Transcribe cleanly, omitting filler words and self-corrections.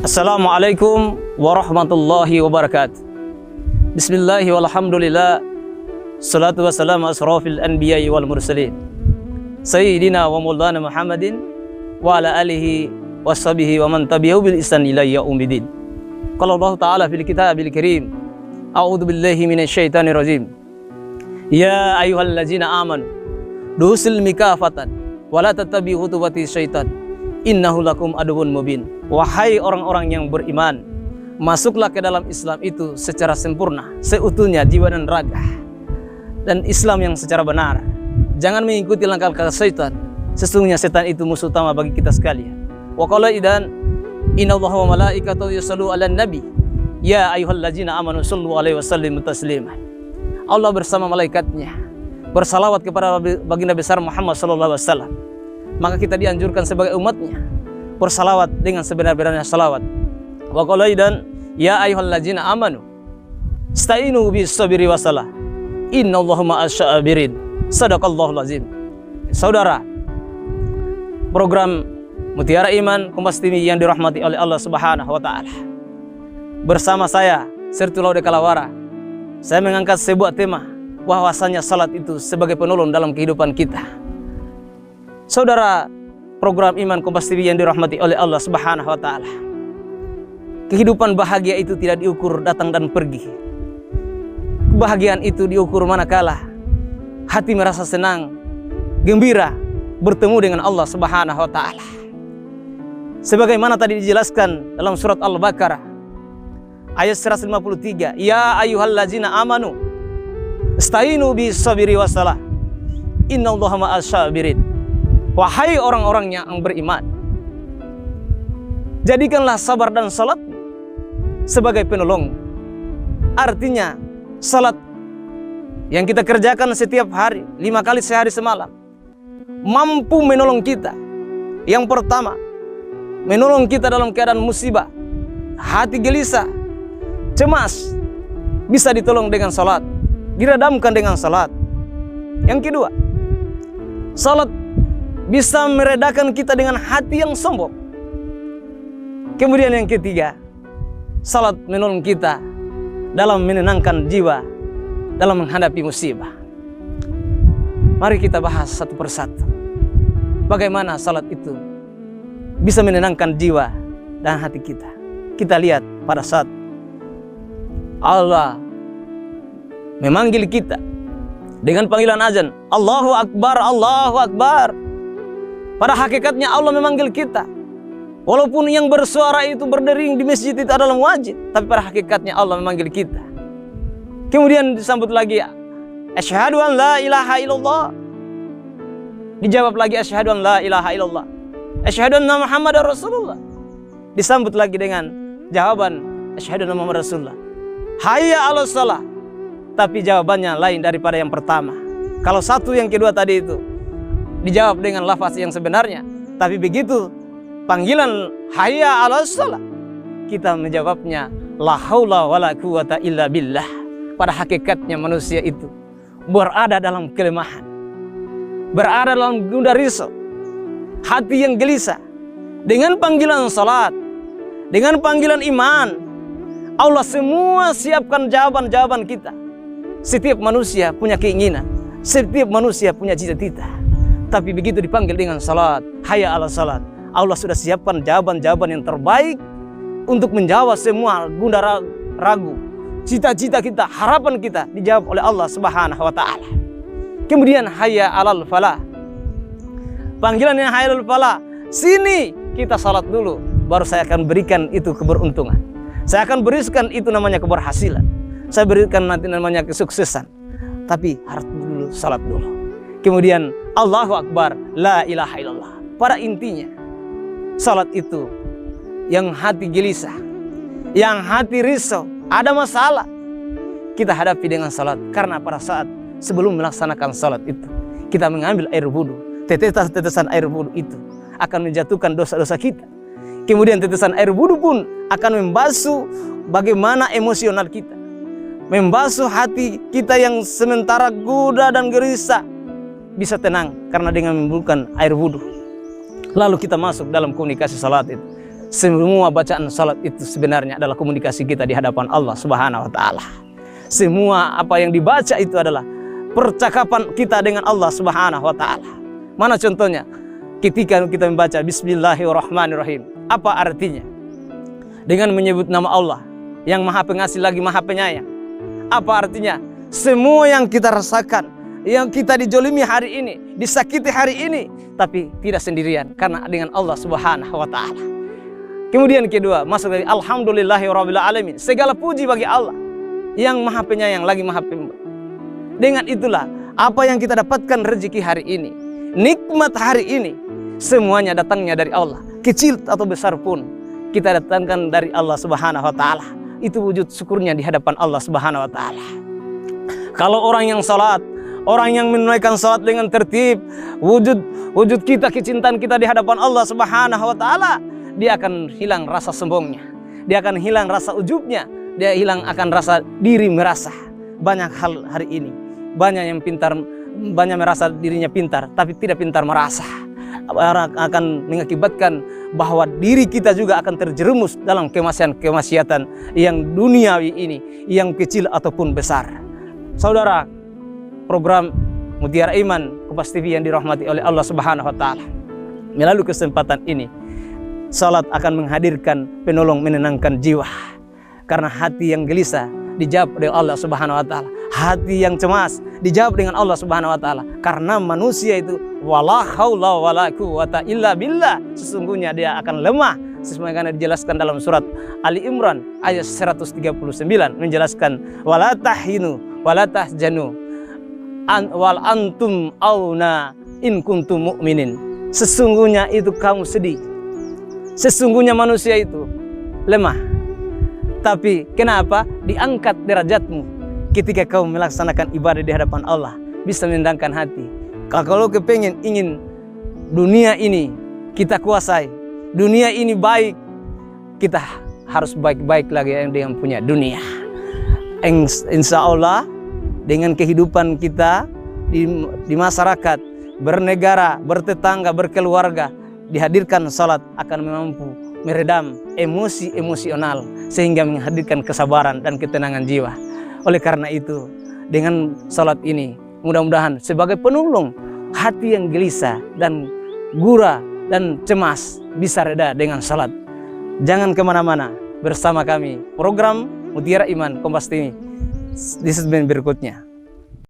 Assalamualaikum warahmatullahi wabarakatuh. Bismillahi walhamdulillah. Salatu wassalamu asrafil anbiya'i wal mursalin Sayyidina wa maulana Muhammadin wa ala alihi wa sahbihi wa man tabi'ahu bil ihsan ila yaumidin. Qala Allah Ta'ala fil kitabil karim, a'udzu billahi minasyaitonir rajim. Ya ayyuhallazina amanu dusil mikafatan wa la tattabi'u khutuwati syaitan innahu lakum aduwwun mubin. Wahai orang-orang yang beriman, masuklah ke dalam Islam itu secara sempurna, seutuhnya jiwa dan raga, dan Islam yang secara benar. Jangan mengikuti langkah-langkah syaitan. Sesungguhnya setan itu musuh utama bagi kita sekalian. Wa qala idan innallaha wa malaikatahu yusallu 'alan nabi ya ayyuhallazina amanu shallu 'alaihi wasallimu taslima. Allah bersama malaikatnya bersalawat kepada baginda besar Muhammad sallallahu alaihi wasallam. Maka kita dianjurkan sebagai umatnya bersalawat dengan sebenar-benarnya salawat. Wa qala idan ya ayyuhallazina amanu ista'inu bis sabri wasalah innallaha ma'as sabirin. Shadaqallahul azim. Saudara, program Mutiara Iman Kompas TV yang dirahmati oleh Allah Subhanahu wa taala. Bersama saya Sertu Laude Kalawara, saya mengangkat sebuah tema bahwasanya salat itu sebagai penolong dalam kehidupan kita. Saudara, program Iman Kompas TV yang dirahmati oleh Allah Subhanahu wa taala. Kehidupan bahagia itu tidak diukur datang dan pergi. Kebahagiaan itu diukur manakala hati merasa senang, gembira bertemu dengan Allah Subhanahu wa taala. Sebagaimana tadi dijelaskan dalam surat Al-Baqarah ayat 153, ya ayyuhallazina amanu ista'inu bis sabri wasalah innallaha ma'as sabirin. Wahai orang-orang yang beriman, jadikanlah sabar dan salat sebagai penolong. Artinya salat yang kita kerjakan setiap hari 5 kali sehari semalam mampu menolong kita. Yang pertama, menolong kita dalam keadaan musibah, hati gelisah, cemas, bisa ditolong dengan salat, diredamkan dengan salat. Yang kedua, salat bisa meredakan kita dengan hati yang sombong. Kemudian yang ketiga, salat menolong kita dalam menenangkan jiwa dalam menghadapi musibah. Mari kita bahas satu persatu bagaimana salat itu bisa menenangkan jiwa dan hati kita. Kita lihat pada saat Allah memanggil kita dengan panggilan azan, Allahu Akbar, Allahu Akbar. Pada hakikatnya Allah memanggil kita. Walaupun yang bersuara itu berdering di masjid itu adalah wajib, tapi pada hakikatnya Allah memanggil kita. Kemudian disambut lagi, asyhadu an la ilaha illallah. Dijawab lagi, asyhadu an la ilaha illallah. Asyhadu anna Muhammadar Rasulullah. Disambut lagi dengan jawaban, asyhadu anna Muhammadar Rasulullah. Hayya 'alas shalah. Tapi jawabannya lain daripada yang pertama. Kalau satu yang kedua tadi itu dijawab dengan lafaz yang sebenarnya, tapi begitu panggilan hayya 'alas shalah, kita menjawabnya la haula wala quwata illa billah. Pada hakikatnya manusia itu berada dalam kelemahan, berada dalam gundah risau, hati yang gelisah. Dengan panggilan salat, dengan panggilan iman, Allah semua siapkan jawaban-jawaban kita. Setiap manusia punya keinginan, setiap manusia punya cita-cita. Tapi begitu dipanggil dengan salat, hayya 'alas salat, Allah sudah siapkan jawaban-jawaban yang terbaik untuk menjawab semua gundah ragu, cita-cita kita, harapan kita dijawab oleh Allah Subhanahu wa taala. Kemudian hayya 'alal falah. Panggilan yang hayya 'alal falah, sini kita salat dulu, baru saya akan berikan itu keberuntungan. Saya akan berikan itu namanya keberhasilan. Saya berikan nanti namanya kesuksesan. Tapi harus dulu salat dulu. Kemudian Allahu Akbar, la ilaha illallah. Pada intinya salat itu yang hati gelisah, yang hati risau, ada masalah, kita hadapi dengan salat. Karena pada saat sebelum melaksanakan salat itu, kita mengambil air wudu. Tetesan air wudu itu akan menjatuhkan dosa-dosa kita. Kemudian tetesan air wudu pun akan membasuh bagaimana emosional kita, membasuh hati kita yang sementara gundah dan gelisah bisa tenang karena dengan membuka air wudu. Lalu kita masuk dalam komunikasi salat itu. Semua bacaan salat itu sebenarnya adalah komunikasi kita di hadapan Allah Subhanahu wa taala. Semua apa yang dibaca itu adalah percakapan kita dengan Allah Subhanahu wa taala. Mana contohnya? Ketika kita membaca Bismillahirrahmanirrahim, apa artinya? Dengan menyebut nama Allah yang Maha Pengasih lagi Maha Penyayang. Apa artinya? Semua yang kita rasakan, yang kita dijolimi hari ini, disakiti hari ini, tapi tidak sendirian karena dengan Allah Subhanahu wa taala. Kemudian kedua, masuk dari alhamdulillahirabbil alamin. Segala puji bagi Allah yang Maha Penyayang lagi Maha Pemurah. Dengan itulah apa yang kita dapatkan rezeki hari ini, nikmat hari ini, semuanya datangnya dari Allah. Kecil atau besar pun kita datangkan dari Allah Subhanahu wa taala. Itu wujud syukurnya di hadapan Allah Subhanahu wa taala. Kalau orang yang salat, orang yang menunaikan salat dengan tertib, wujud kita, kecintaan kita di hadapan Allah Subhanahu wa taala, dia akan hilang rasa sombongnya, dia akan hilang rasa ujubnya, dia hilang akan rasa diri merasa. Banyak hal hari ini, banyak yang pintar, banyak merasa dirinya pintar, tapi tidak pintar merasa. Akan mengakibatkan bahwa diri kita juga akan terjerumus dalam kemaksiatan yang duniawi ini, yang kecil ataupun besar. Saudara, program Mutiara Iman Kompas TV yang dirahmati oleh Allah Subhanahu wa taala. Melalui kesempatan ini, salat akan menghadirkan penolong menenangkan jiwa. Karena hati yang gelisah dijawab oleh Allah Subhanahu wa taala. Hati yang cemas dijawab dengan Allah Subhanahu wa taala. Karena manusia itu wala haula wala quwata illa billah, sesungguhnya dia akan lemah. Sebagaimana dijelaskan dalam surat Ali Imran ayat 139 menjelaskan wala tahinu wala tahjanu wal antum auna in kuntum mu'minin. Sesungguhnya itu kamu sedih. Sesungguhnya manusia itu lemah. Tapi kenapa diangkat derajatmu ketika kau melaksanakan ibadah di hadapan Allah, bisa menenangkan hati. Kalau kepengen ingin dunia ini kita kuasai, dunia ini baik, kita harus baik-baik lagi yang punya dunia. Insya Allah dengan kehidupan kita di masyarakat, bernegara, bertetangga, berkeluarga, dihadirkan salat akan mampu meredam emosi emosional sehingga menghadirkan kesabaran dan ketenangan jiwa. Oleh karena itu, dengan salat ini mudah-mudahan sebagai penolong hati yang gelisah dan gura dan cemas bisa reda dengan salat. Jangan kemana-mana, bersama kami program Mutiara Iman Kompas TV di segmen berikutnya.